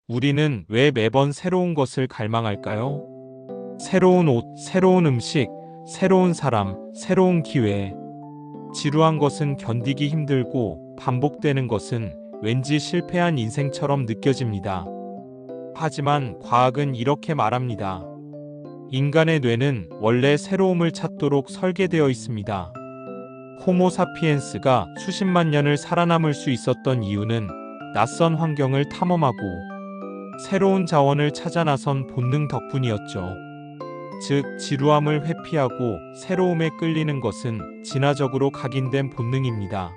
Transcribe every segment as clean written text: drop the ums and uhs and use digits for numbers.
우리는 왜 매번 새로운 것을 갈망할까요? 새로운 옷, 새로운 음식, 새로운 사람, 새로운 기회. 지루한 것은 견디기 힘들고 반복되는 것은 왠지 실패한 인생처럼 느껴집니다. 하지만 과학은 이렇게 말합니다. 인간의 뇌는 원래 새로움을 찾도록 설계되어 있습니다. 호모사피엔스가 수십만 년을 살아남을 수 있었던 이유는 낯선 환경을 탐험하고 새로운 자원을 찾아 나선 본능 덕분이었죠. 즉, 지루함을 회피하고 새로움에 끌리는 것은 진화적으로 각인된 본능입니다.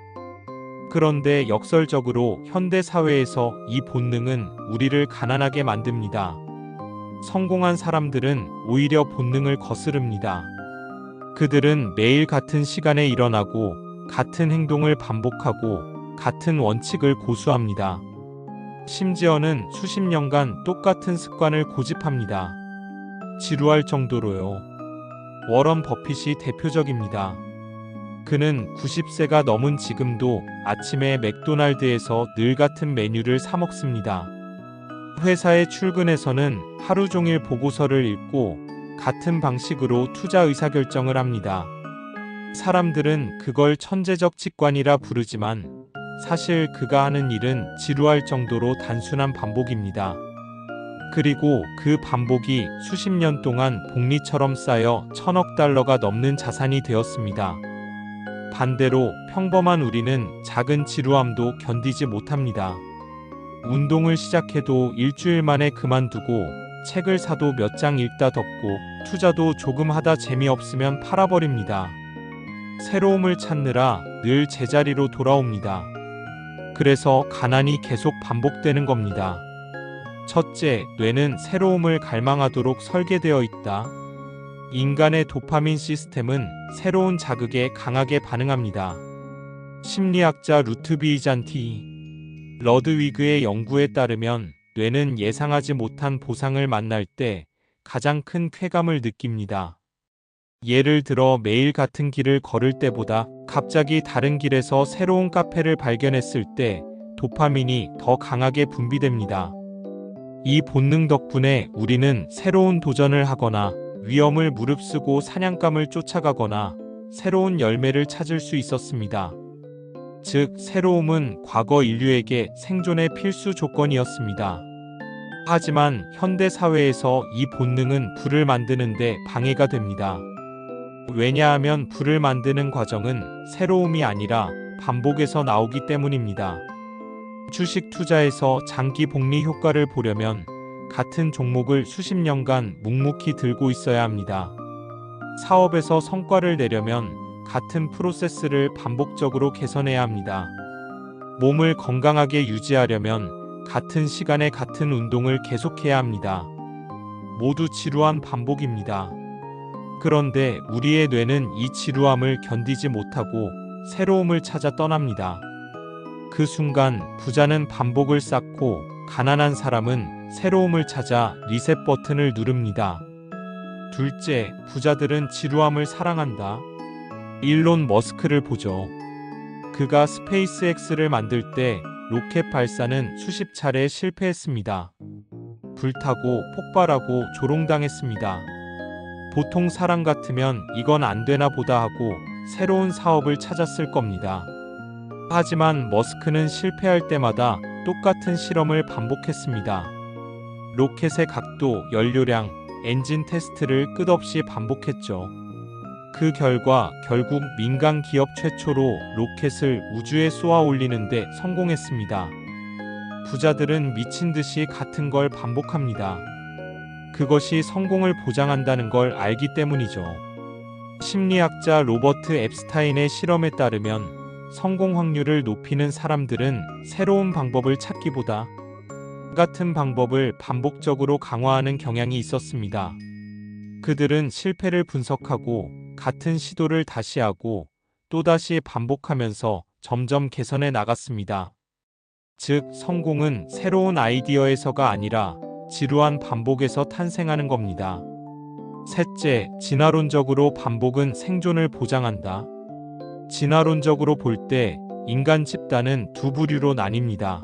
그런데 역설적으로 현대 사회에서 이 본능은 우리를 가난하게 만듭니다. 성공한 사람들은 오히려 본능을 거스릅니다. 그들은 매일 같은 시간에 일어나고 같은 행동을 반복하고 같은 원칙을 고수합니다. 심지어는 수십 년간 똑같은 습관을 고집합니다. 지루할 정도로요. 워런 버핏이 대표적입니다. 그는 90세가 넘은 지금도 아침에 맥도날드에서 늘 같은 메뉴를 사 먹습니다. 회사에 출근해서는 하루 종일 보고서를 읽고 같은 방식으로 투자 의사결정을 합니다. 사람들은 그걸 천재적 직관이라 부르지만 사실 그가 하는 일은 지루할 정도로 단순한 반복입니다. 그리고 그 반복이 수십 년 동안 복리처럼 쌓여 1,000억 달러가 넘는 자산이 되었습니다. 반대로 평범한 우리는 작은 지루함도 견디지 못합니다. 운동을 시작해도 일주일 만에 그만두고 책을 사도 몇 장 읽다 덮고 투자도 조금 하다 재미없으면 팔아버립니다. 새로움을 찾느라 늘 제자리로 돌아옵니다. 그래서 가난이 계속 반복되는 겁니다. 첫째, 뇌는 새로움을 갈망하도록 설계되어 있다. 인간의 도파민 시스템은 새로운 자극에 강하게 반응합니다. 심리학자 루트비이잔티 러드위그의 연구에 따르면 뇌는 예상하지 못한 보상을 만날 때 가장 큰 쾌감을 느낍니다. 예를 들어 매일 같은 길을 걸을 때보다 갑자기 다른 길에서 새로운 카페를 발견했을 때 도파민이 더 강하게 분비됩니다. 이 본능 덕분에 우리는 새로운 도전을 하거나 위험을 무릅쓰고 사냥감을 쫓아가거나 새로운 열매를 찾을 수 있었습니다. 즉, 새로움은 과거 인류에게 생존의 필수 조건이었습니다. 하지만 현대 사회에서 이 본능은 불을 만드는데 방해가 됩니다. 왜냐하면 불을 만드는 과정은 새로움이 아니라 반복에서 나오기 때문입니다. 주식 투자에서 장기 복리 효과를 보려면 같은 종목을 수십 년간 묵묵히 들고 있어야 합니다. 사업에서 성과를 내려면 같은 프로세스를 반복적으로 개선해야 합니다. 몸을 건강하게 유지하려면 같은 시간에 같은 운동을 계속해야 합니다. 모두 지루한 반복입니다. 그런데 우리의 뇌는 이 지루함을 견디지 못하고 새로움을 찾아 떠납니다. 그 순간 부자는 반복을 쌓고 가난한 사람은 새로움을 찾아 리셋 버튼을 누릅니다. 둘째, 부자들은 지루함을 사랑한다. 일론 머스크를 보죠. 그가 스페이스X를 만들 때 로켓 발사는 수십 차례 실패했습니다. 불타고 폭발하고 조롱당했습니다. 보통 사람 같으면 이건 안 되나 보다 하고 새로운 사업을 찾았을 겁니다. 하지만 머스크는 실패할 때마다 똑같은 실험을 반복했습니다. 로켓의 각도, 연료량, 엔진 테스트를 끝없이 반복했죠. 그 결과 결국 민간 기업 최초로 로켓을 우주에 쏘아 올리는데 성공했습니다. 부자들은 미친 듯이 같은 걸 반복합니다. 그것이 성공을 보장한다는 걸 알기 때문이죠. 심리학자 로버트 앱스타인의 실험에 따르면 성공 확률을 높이는 사람들은 새로운 방법을 찾기보다 같은 방법을 반복적으로 강화하는 경향이 있었습니다. 그들은 실패를 분석하고 같은 시도를 다시 하고 또다시 반복하면서 점점 개선해 나갔습니다. 즉, 성공은 새로운 아이디어에서가 아니라 지루한 반복에서 탄생하는 겁니다. 셋째, 진화론적으로 반복은 생존을 보장한다. 진화론적으로 볼 때 인간 집단은 두 부류로 나뉩니다.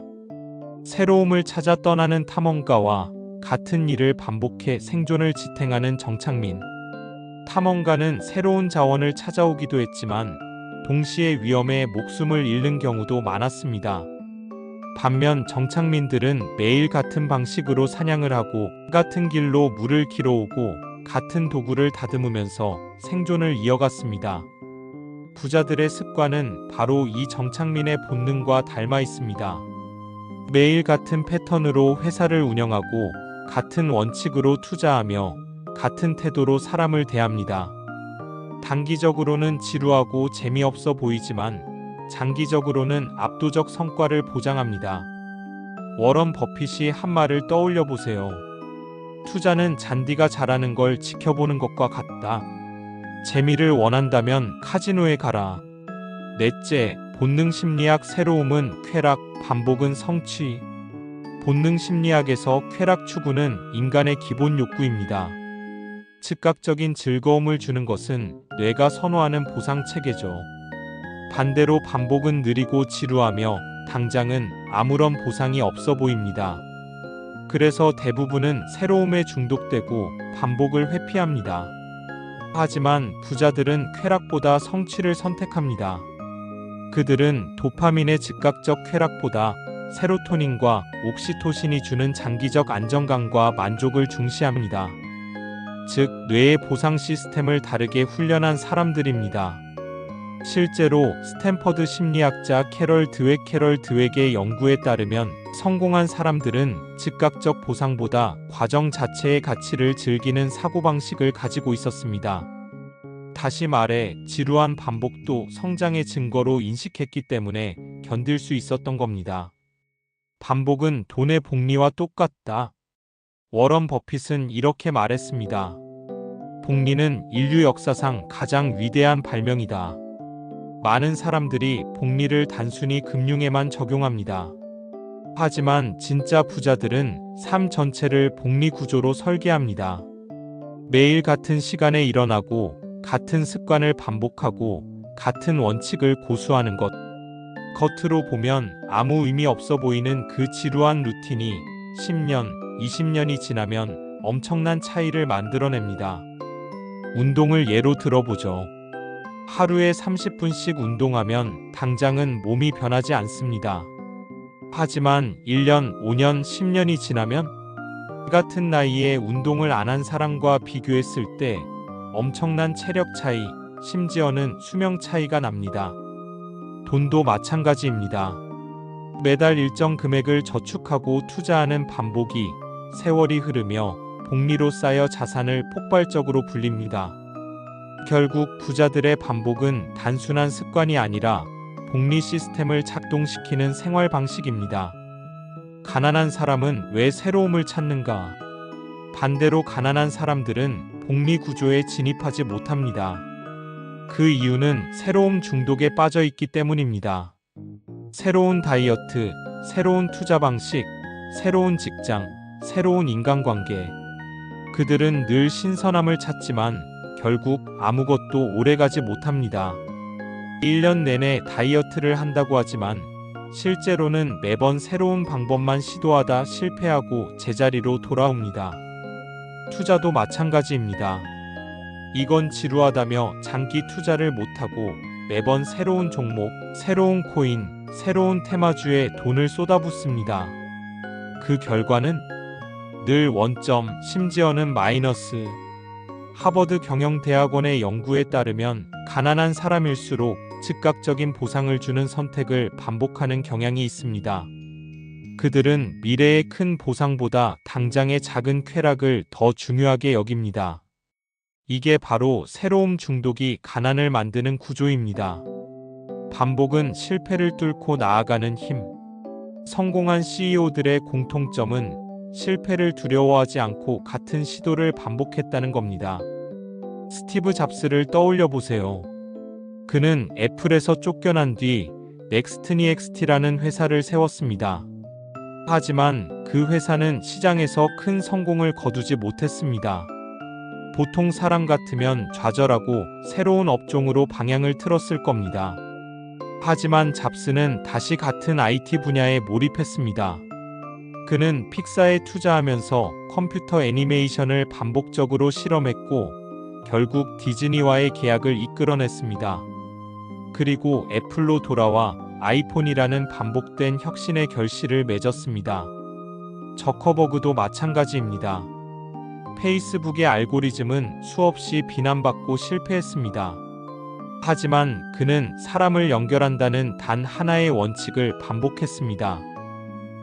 새로움을 찾아 떠나는 탐험가와 같은 일을 반복해 생존을 지탱하는 정창민. 탐험가는 새로운 자원을 찾아오기도 했지만 동시에 위험에 목숨을 잃는 경우도 많았습니다. 반면 정창민들은 매일 같은 방식으로 사냥을 하고 같은 길로 물을 길어오고 같은 도구를 다듬으면서 생존을 이어갔습니다. 부자들의 습관은 바로 이 정창민의 본능과 닮아 있습니다. 매일 같은 패턴으로 회사를 운영하고 같은 원칙으로 투자하며 같은 태도로 사람을 대합니다. 단기적으로는 지루하고 재미없어 보이지만 장기적으로는 압도적 성과를 보장합니다. 워런 버핏이 한 말을 떠올려 보세요. 투자는 잔디가 자라는 걸 지켜보는 것과 같다. 재미를 원한다면 카지노에 가라. 넷째, 본능 심리학. 새로움은 쾌락, 반복은 성취. 본능 심리학에서 쾌락 추구는 인간의 기본 욕구입니다. 즉각적인 즐거움을 주는 것은 뇌가 선호하는 보상 체계죠. 반대로 반복은 느리고 지루하며 당장은 아무런 보상이 없어 보입니다. 그래서 대부분은 새로움에 중독되고 반복을 회피합니다. 하지만 부자들은 쾌락보다 성취를 선택합니다. 그들은 도파민의 즉각적 쾌락보다 세로토닌과 옥시토신이 주는 장기적 안정감과 만족을 중시합니다. 즉, 뇌의 보상 시스템을 다르게 훈련한 사람들입니다. 실제로 스탠퍼드 심리학자 캐럴 드웩의 연구에 따르면 성공한 사람들은 즉각적 보상보다 과정 자체의 가치를 즐기는 사고방식을 가지고 있었습니다. 다시 말해, 지루한 반복도 성장의 증거로 인식했기 때문에 견딜 수 있었던 겁니다. 반복은 돈의 복리와 똑같다. 워런 버핏은 이렇게 말했습니다. 복리는 인류 역사상 가장 위대한 발명이다. 많은 사람들이 복리를 단순히 금융에만 적용합니다. 하지만 진짜 부자들은 삶 전체를 복리 구조로 설계합니다. 매일 같은 시간에 일어나고 같은 습관을 반복하고 같은 원칙을 고수하는 것. 겉으로 보면 아무 의미 없어 보이는 그 지루한 루틴이 10년, 20년이 지나면 엄청난 차이를 만들어냅니다. 운동을 예로 들어보죠. 하루에 30분씩 운동하면 당장은 몸이 변하지 않습니다. 하지만 1년, 5년, 10년이 지나면 같은 나이에 운동을 안 한 사람과 비교했을 때 엄청난 체력 차이, 심지어는 수명 차이가 납니다. 돈도 마찬가지입니다. 매달 일정 금액을 저축하고 투자하는 반복이 세월이 흐르며 복리로 쌓여 자산을 폭발적으로 불립니다. 결국 부자들의 반복은 단순한 습관이 아니라 복리 시스템을 작동시키는 생활 방식입니다. 가난한 사람은 왜 새로움을 찾는가? 반대로 가난한 사람들은 복리 구조에 진입하지 못합니다. 그 이유는 새로움 중독에 빠져 있기 때문입니다. 새로운 다이어트, 새로운 투자 방식, 새로운 직장, 새로운 인간관계. 그들은 늘 신선함을 찾지만 결국 아무것도 오래가지 못합니다. 1년 내내 다이어트를 한다고 하지만 실제로는 매번 새로운 방법만 시도하다 실패하고 제자리로 돌아옵니다. 투자도 마찬가지입니다. 이건 지루하다며 장기 투자를 못하고 매번 새로운 종목, 새로운 코인, 새로운 테마주에 돈을 쏟아붓습니다. 그 결과는 늘 원점, 심지어는 마이너스. 하버드 경영대학원의 연구에 따르면 가난한 사람일수록 즉각적인 보상을 주는 선택을 반복하는 경향이 있습니다. 그들은 미래의 큰 보상보다 당장의 작은 쾌락을 더 중요하게 여깁니다. 이게 바로 새로움 중독이 가난을 만드는 구조입니다. 반복은 실패를 뚫고 나아가는 힘. 성공한 CEO들의 공통점은 실패를 두려워하지 않고 같은 시도를 반복했다는 겁니다. 스티브 잡스를 떠올려 보세요. 그는 애플에서 쫓겨난 뒤 넥스트니엑스티라는 회사를 세웠습니다. 하지만 그 회사는 시장에서 큰 성공을 거두지 못했습니다. 보통 사람 같으면 좌절하고 새로운 업종으로 방향을 틀었을 겁니다. 하지만 잡스는 다시 같은 IT 분야에 몰입했습니다. 그는 픽사에 투자하면서 컴퓨터 애니메이션을 반복적으로 실험했고 결국 디즈니와의 계약을 이끌어냈습니다. 그리고 애플로 돌아와 아이폰이라는 반복된 혁신의 결실을 맺었습니다. 저커버그도 마찬가지입니다. 페이스북의 알고리즘은 수없이 비난받고 실패했습니다. 하지만 그는 사람을 연결한다는 단 하나의 원칙을 반복했습니다.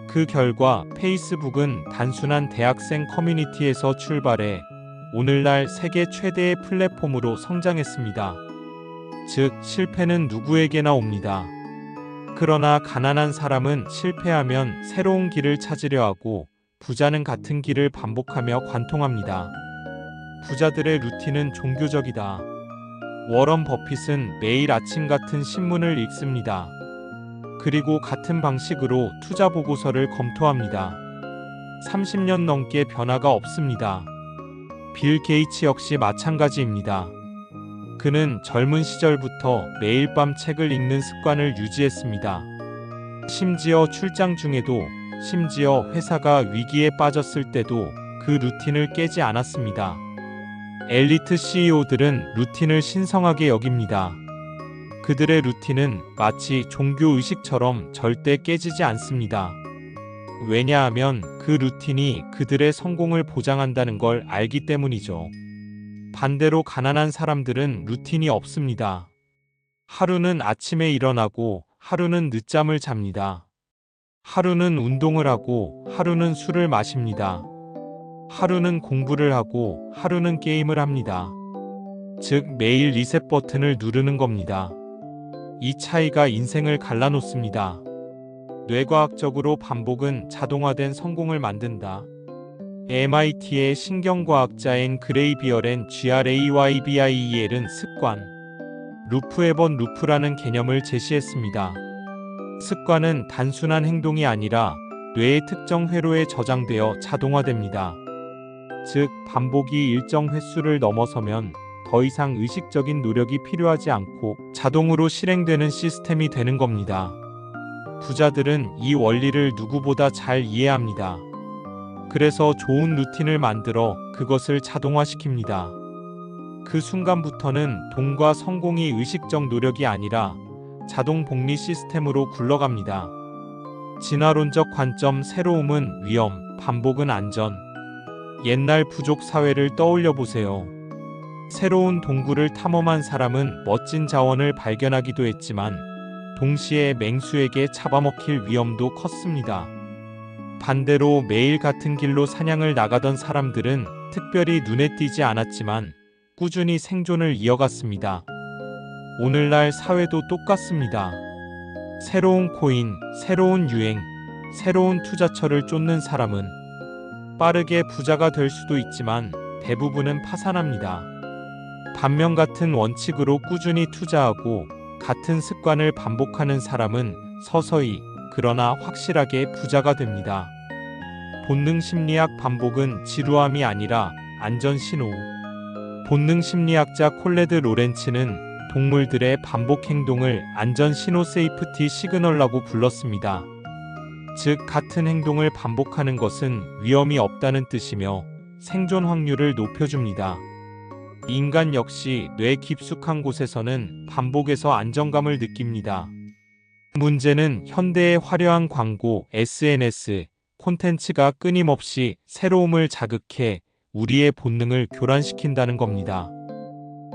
그 결과 페이스북은 단순한 대학생 커뮤니티에서 출발해 오늘날 세계 최대의 플랫폼으로 성장했습니다. 즉, 실패는 누구에게나 옵니다. 그러나 가난한 사람은 실패하면 새로운 길을 찾으려 하고 부자는 같은 길을 반복하며 관통합니다. 부자들의 루틴은 종교적이다. 워런 버핏은 매일 아침 같은 신문을 읽습니다. 그리고 같은 방식으로 투자 보고서를 검토합니다. 30년 넘게 변화가 없습니다. 빌 게이츠 역시 마찬가지입니다. 그는 젊은 시절부터 매일 밤 책을 읽는 습관을 유지했습니다. 심지어 출장 중에도, 심지어 회사가 위기에 빠졌을 때도 그 루틴을 깨지 않았습니다. 엘리트 CEO들은 루틴을 신성하게 여깁니다. 그들의 루틴은 마치 종교 의식처럼 절대 깨지지 않습니다. 왜냐하면 그 루틴이 그들의 성공을 보장한다는 걸 알기 때문이죠. 반대로 가난한 사람들은 루틴이 없습니다. 하루는 아침에 일어나고 하루는 늦잠을 잡니다. 하루는 운동을 하고 하루는 술을 마십니다. 하루는 공부를 하고 하루는 게임을 합니다. 즉, 매일 리셋 버튼을 누르는 겁니다. 이 차이가 인생을 갈라놓습니다. 뇌과학적으로 반복은 자동화된 성공을 만든다. MIT의 신경과학자인 그레이비얼 GRAYBIEL은 습관, 루프 앱원 루프라는 개념을 제시했습니다. 습관은 단순한 행동이 아니라 뇌의 특정 회로에 저장되어 자동화됩니다. 즉, 반복이 일정 횟수를 넘어서면 더 이상 의식적인 노력이 필요하지 않고 자동으로 실행되는 시스템이 되는 겁니다. 부자들은 이 원리를 누구보다 잘 이해합니다. 그래서 좋은 루틴을 만들어 그것을 자동화시킵니다. 그 순간부터는 돈과 성공이 의식적 노력이 아니라 자동 복리 시스템으로 굴러갑니다. 진화론적 관점 새로움은 위험, 반복은 안전. 옛날 부족 사회를 떠올려 보세요. 새로운 동굴을 탐험한 사람은 멋진 자원을 발견하기도 했지만 동시에 맹수에게 잡아먹힐 위험도 컸습니다. 반대로 매일 같은 길로 사냥을 나가던 사람들은 특별히 눈에 띄지 않았지만 꾸준히 생존을 이어갔습니다. 오늘날 사회도 똑같습니다. 새로운 코인, 새로운 유행, 새로운 투자처를 쫓는 사람은 빠르게 부자가 될 수도 있지만 대부분은 파산합니다. 반면 같은 원칙으로 꾸준히 투자하고 같은 습관을 반복하는 사람은 서서히 그러나 확실하게 부자가 됩니다. 본능 심리학 반복은 지루함이 아니라 안전 신호. 본능 심리학자 콜레드 로렌츠는 동물들의 반복 행동을 안전 신호 세이프티 시그널이라고 불렀습니다. 즉, 같은 행동을 반복하는 것은 위험이 없다는 뜻이며 생존 확률을 높여줍니다. 인간 역시 뇌 깊숙한 곳에서는 반복에서 안정감을 느낍니다. 문제는 현대의 화려한 광고, SNS, 콘텐츠가 끊임없이 새로움을 자극해 우리의 본능을 교란시킨다는 겁니다.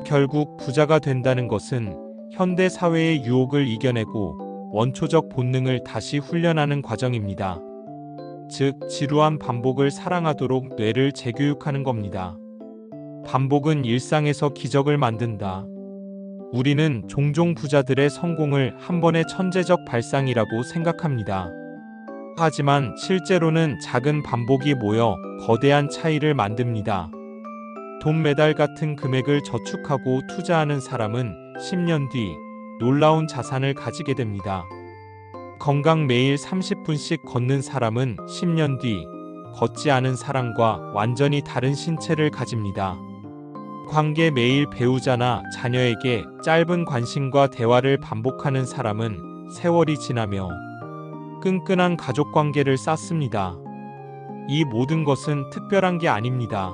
결국 부자가 된다는 것은 현대 사회의 유혹을 이겨내고 원초적 본능을 다시 훈련하는 과정입니다. 즉, 지루한 반복을 사랑하도록 뇌를 재교육하는 겁니다. 반복은 일상에서 기적을 만든다. 우리는 종종 부자들의 성공을 한 번의 천재적 발상이라고 생각합니다. 하지만 실제로는 작은 반복이 모여 거대한 차이를 만듭니다. 돈 메달 같은 금액을 저축하고 투자하는 사람은 10년 뒤 놀라운 자산을 가지게 됩니다. 건강 매일 30분씩 걷는 사람은 10년 뒤 걷지 않은 사람과 완전히 다른 신체를 가집니다. 관계 매일 배우자나 자녀에게 짧은 관심과 대화를 반복하는 사람은 세월이 지나며 끈끈한 가족 관계를 쌓습니다. 이 모든 것은 특별한 게 아닙니다.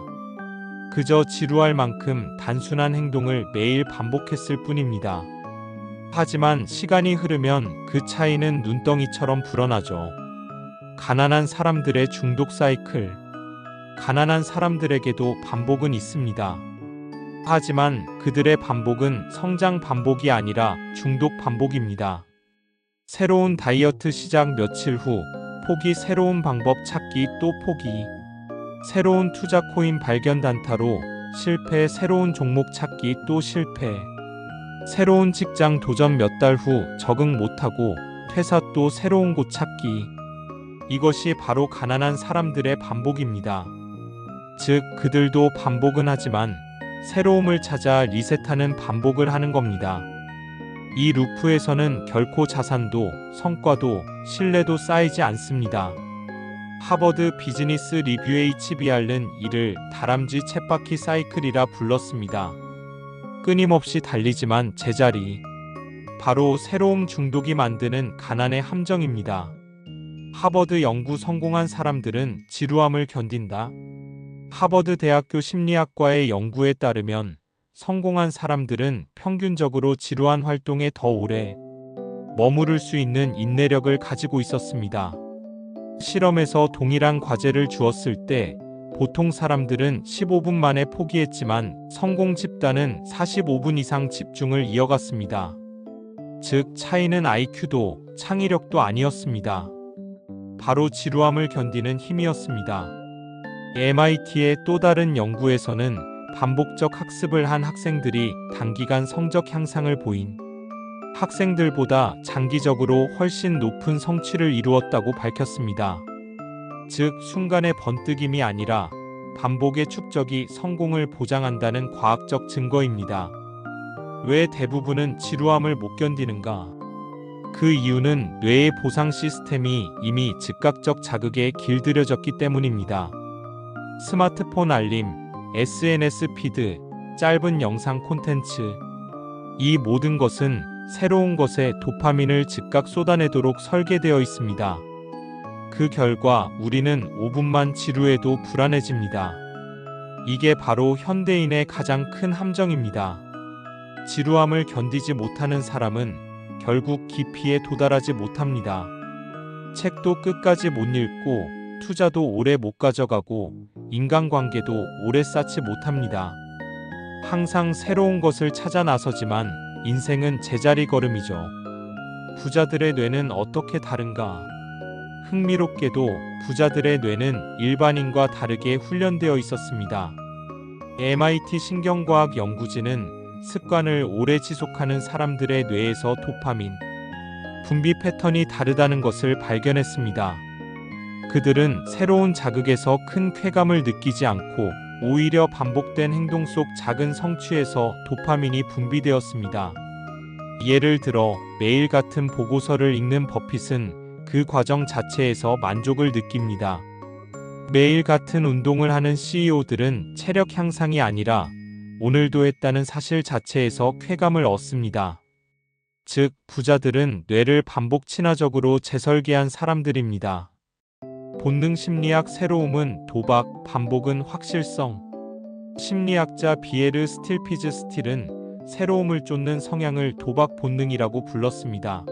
그저 지루할 만큼 단순한 행동을 매일 반복했을 뿐입니다. 하지만 시간이 흐르면 그 차이는 눈덩이처럼 불어나죠. 가난한 사람들의 중독 사이클. 가난한 사람들에게도 반복은 있습니다. 하지만 그들의 반복은 성장 반복이 아니라 중독 반복입니다. 새로운 다이어트 시작 며칠 후 포기, 새로운 방법 찾기 또 포기. 새로운 투자 코인 발견 단타로 실패, 새로운 종목 찾기 또 실패. 새로운 직장 도전 몇 달 후 적응 못하고 퇴사 또 새로운 곳 찾기. 이것이 바로 가난한 사람들의 반복입니다. 즉, 그들도 반복은 하지만 새로움을 찾아 리셋하는 반복을 하는 겁니다. 이 루프에서는 결코 자산도 성과도 신뢰도 쌓이지 않습니다. 하버드 비즈니스 리뷰의 HBR는 이를 다람쥐 쳇바퀴 사이클이라 불렀습니다. 끊임없이 달리지만 제자리. 바로 새로움 중독이 만드는 가난의 함정입니다. 하버드 연구 성공한 사람들은 지루함을 견딘다. 하버드 대학교 심리학과의 연구에 따르면 성공한 사람들은 평균적으로 지루한 활동에 더 오래 머무를 수 있는 인내력을 가지고 있었습니다. 실험에서 동일한 과제를 주었을 때 보통 사람들은 15분 만에 포기했지만 성공 집단은 45분 이상 집중을 이어갔습니다. 즉, 차이는 IQ도 창의력도 아니었습니다. 바로 지루함을 견디는 힘이었습니다. MIT의 또 다른 연구에서는 반복적 학습을 한 학생들이 단기간 성적 향상을 보인 학생들보다 장기적으로 훨씬 높은 성취를 이루었다고 밝혔습니다. 즉, 순간의 번뜩임이 아니라 반복의 축적이 성공을 보장한다는 과학적 증거입니다. 왜 대부분은 지루함을 못 견디는가? 그 이유는 뇌의 보상 시스템이 이미 즉각적 자극에 길들여졌기 때문입니다. 스마트폰 알림, SNS 피드, 짧은 영상 콘텐츠. 이 모든 것은 새로운 것에 도파민을 즉각 쏟아내도록 설계되어 있습니다. 그 결과 우리는 5분만 지루해도 불안해집니다. 이게 바로 현대인의 가장 큰 함정입니다. 지루함을 견디지 못하는 사람은 결국 깊이에 도달하지 못합니다. 책도 끝까지 못 읽고 투자도 오래 못 가져가고 인간관계도 오래 쌓지 못합니다. 항상 새로운 것을 찾아 나서지만 인생은 제자리 걸음이죠. 부자들의 뇌는 어떻게 다른가? 흥미롭게도 부자들의 뇌는 일반인과 다르게 훈련되어 있었습니다. MIT 신경과학 연구진은 습관을 오래 지속하는 사람들의 뇌에서 도파민 분비 패턴이 다르다는 것을 발견했습니다. 그들은 새로운 자극에서 큰 쾌감을 느끼지 않고 오히려 반복된 행동 속 작은 성취에서 도파민이 분비되었습니다. 예를 들어 매일 같은 보고서를 읽는 버핏은 그 과정 자체에서 만족을 느낍니다. 매일 같은 운동을 하는 CEO들은 체력 향상이 아니라 오늘도 했다는 사실 자체에서 쾌감을 얻습니다. 즉, 부자들은 뇌를 반복 친화적으로 재설계한 사람들입니다. 본능 심리학 새로움은 도박, 반복은 확실성. 심리학자 비에르 스틸피즈 스틸은 새로움을 쫓는 성향을 도박 본능이라고 불렀습니다.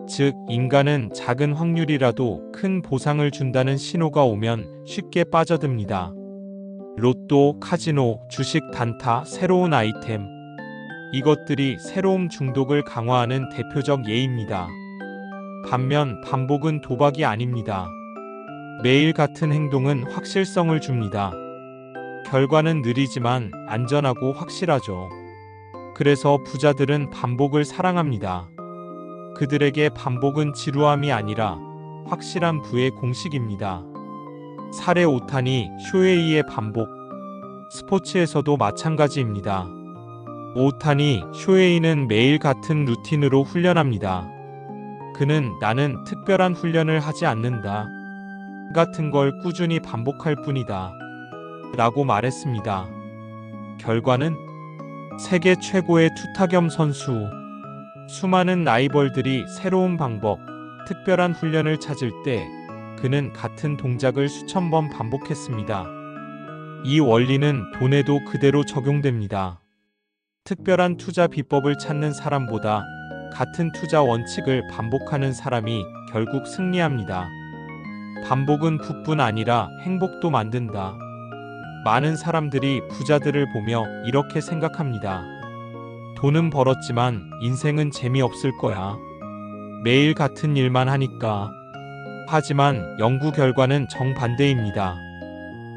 즉, 인간은 작은 확률이라도 큰 보상을 준다는 신호가 오면 쉽게 빠져듭니다. 로또, 카지노, 주식, 단타, 새로운 아이템. 이것들이 새로움 중독을 강화하는 대표적 예입니다. 반면 반복은 도박이 아닙니다. 매일 같은 행동은 확실성을 줍니다. 결과는 느리지만 안전하고 확실하죠. 그래서 부자들은 반복을 사랑합니다. 그들에게 반복은 지루함이 아니라 확실한 부의 공식입니다. 사례 오타니, 쇼헤이의 반복. 스포츠에서도 마찬가지입니다. 오타니, 쇼헤이는 매일 같은 루틴으로 훈련합니다. 그는 나는 특별한 훈련을 하지 않는다. 같은 걸 꾸준히 반복할 뿐이다. 라고 말했습니다. 결과는 세계 최고의 투타겸 선수. 수많은 라이벌들이 새로운 방법, 특별한 훈련을 찾을 때 그는 같은 동작을 수천 번 반복했습니다. 이 원리는 돈에도 그대로 적용됩니다. 특별한 투자 비법을 찾는 사람보다 같은 투자 원칙을 반복하는 사람이 결국 승리합니다. 반복은 부뿐 아니라 행복도 만든다. 많은 사람들이 부자들을 보며 이렇게 생각합니다. 돈은 벌었지만 인생은 재미없을 거야. 매일 같은 일만 하니까. 하지만 연구 결과는 정반대입니다.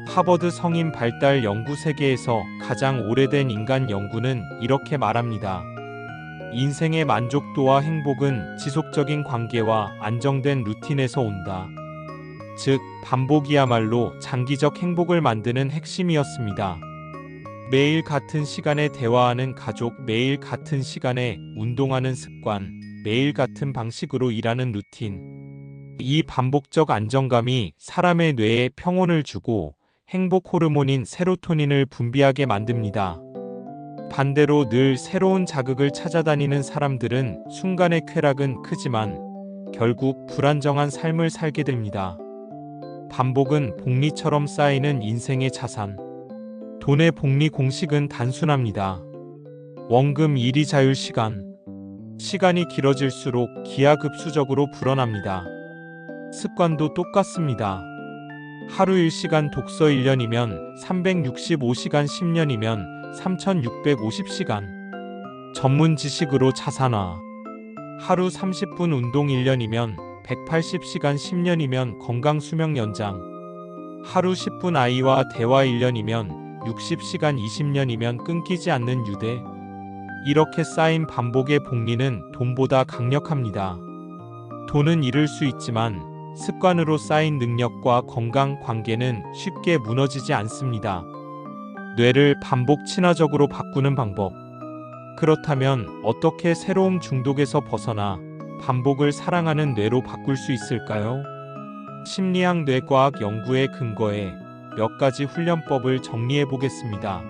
하버드 성인 발달 연구 세계에서 가장 오래된 인간 연구는 이렇게 말합니다. 인생의 만족도와 행복은 지속적인 관계와 안정된 루틴에서 온다. 즉, 반복이야말로 장기적 행복을 만드는 핵심이었습니다. 매일 같은 시간에 대화하는 가족, 매일 같은 시간에 운동하는 습관, 매일 같은 방식으로 일하는 루틴. 이 반복적 안정감이 사람의 뇌에 평온을 주고 행복 호르몬인 세로토닌을 분비하게 만듭니다. 반대로 늘 새로운 자극을 찾아다니는 사람들은 순간의 쾌락은 크지만 결국 불안정한 삶을 살게 됩니다. 반복은 복리처럼 쌓이는 인생의 자산. 돈의 복리 공식은 단순합니다. 원금 1이 자율시간. 시간이 길어질수록 기하급수적으로 불어납니다. 습관도 똑같습니다. 하루 1시간 독서 1년이면 365시간 10년이면 3650시간. 전문 지식으로 자산화. 하루 30분 운동 1년이면 180시간 10년이면 건강 수명 연장. 하루 10분 아이와 대화 1년이면 60시간 20년이면 끊기지 않는 유대. 이렇게 쌓인 반복의 복리는 돈보다 강력합니다. 돈은 잃을 수 있지만 습관으로 쌓인 능력과 건강 관계는 쉽게 무너지지 않습니다. 뇌를 반복 친화적으로 바꾸는 방법. 그렇다면 어떻게 새로움 중독에서 벗어나 반복을 사랑하는 뇌로 바꿀 수 있을까요? 심리학 뇌과학 연구의 근거에 몇 가지 훈련법을 정리해 보겠습니다.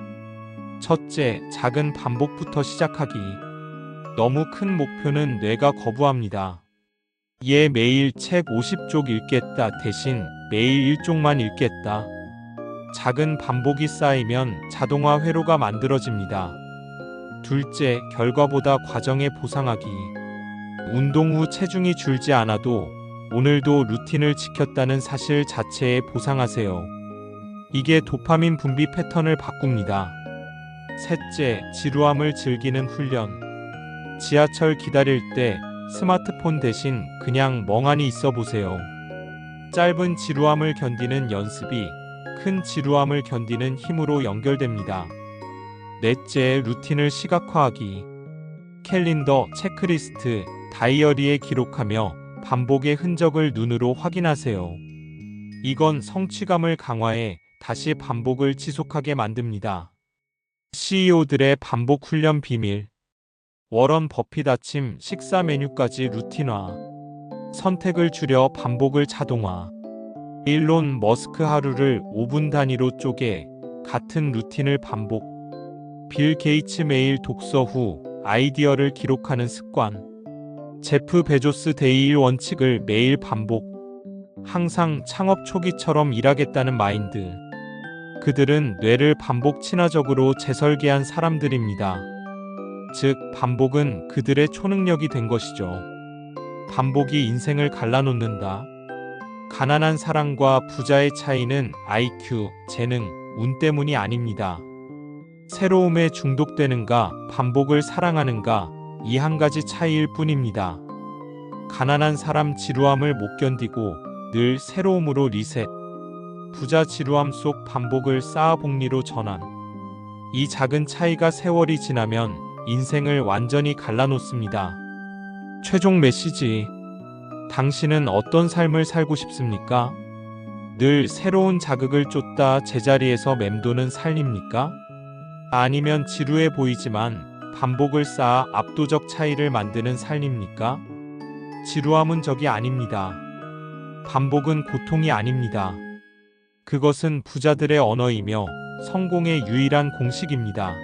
첫째, 작은 반복부터 시작하기. 너무 큰 목표는 뇌가 거부합니다. 이에 매일 책 50쪽 읽겠다 대신 매일 1쪽만 읽겠다. 작은 반복이 쌓이면 자동화 회로가 만들어집니다. 둘째, 결과보다 과정에 보상하기. 운동 후 체중이 줄지 않아도 오늘도 루틴을 지켰다는 사실 자체에 보상하세요. 이게 도파민 분비 패턴을 바꿉니다. 셋째, 지루함을 즐기는 훈련. 지하철 기다릴 때 스마트폰 대신 그냥 멍하니 있어 보세요. 짧은 지루함을 견디는 연습이 큰 지루함을 견디는 힘으로 연결됩니다. 넷째, 루틴을 시각화하기. 캘린더, 체크리스트, 다이어리에 기록하며 반복의 흔적을 눈으로 확인하세요. 이건 성취감을 강화해 다시 반복을 지속하게 만듭니다. CEO들의 반복 훈련 비밀. 워런 버핏 아침 식사 메뉴까지 루틴화. 선택을 줄여 반복을 자동화. 일론 머스크 하루를 5분 단위로 쪼개 같은 루틴을 반복. 빌 게이츠 매일 독서 후 아이디어를 기록하는 습관. 제프 베조스 데이 1 원칙을 매일 반복. 항상 창업 초기처럼 일하겠다는 마인드. 그들은 뇌를 반복 친화적으로 재설계한 사람들입니다. 즉, 반복은 그들의 초능력이 된 것이죠. 반복이 인생을 갈라놓는다. 가난한 사람과 부자의 차이는 IQ, 재능, 운 때문이 아닙니다. 새로움에 중독되는가, 반복을 사랑하는가, 이 한 가지 차이일 뿐입니다. 가난한 사람 지루함을 못 견디고 늘 새로움으로 리셋. 부자 지루함 속 반복을 쌓아 복리로 전환. 이 작은 차이가 세월이 지나면 인생을 완전히 갈라놓습니다. 최종 메시지. 당신은 어떤 삶을 살고 싶습니까? 늘 새로운 자극을 쫓다 제자리에서 맴도는 삶입니까? 아니면 지루해 보이지만 반복을 쌓아 압도적 차이를 만드는 삶입니까? 지루함은 적이 아닙니다. 반복은 고통이 아닙니다. 그것은 부자들의 언어이며 성공의 유일한 공식입니다.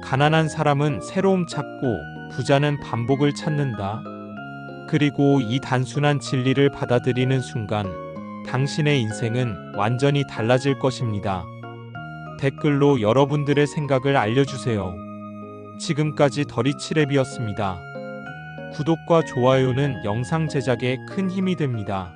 가난한 사람은 새로움 찾고 부자는 반복을 찾는다. 그리고 이 단순한 진리를 받아들이는 순간 당신의 인생은 완전히 달라질 것입니다. 댓글로 여러분들의 생각을 알려주세요. 지금까지 더리치랩이었습니다. 구독과 좋아요는 영상 제작에 큰 힘이 됩니다.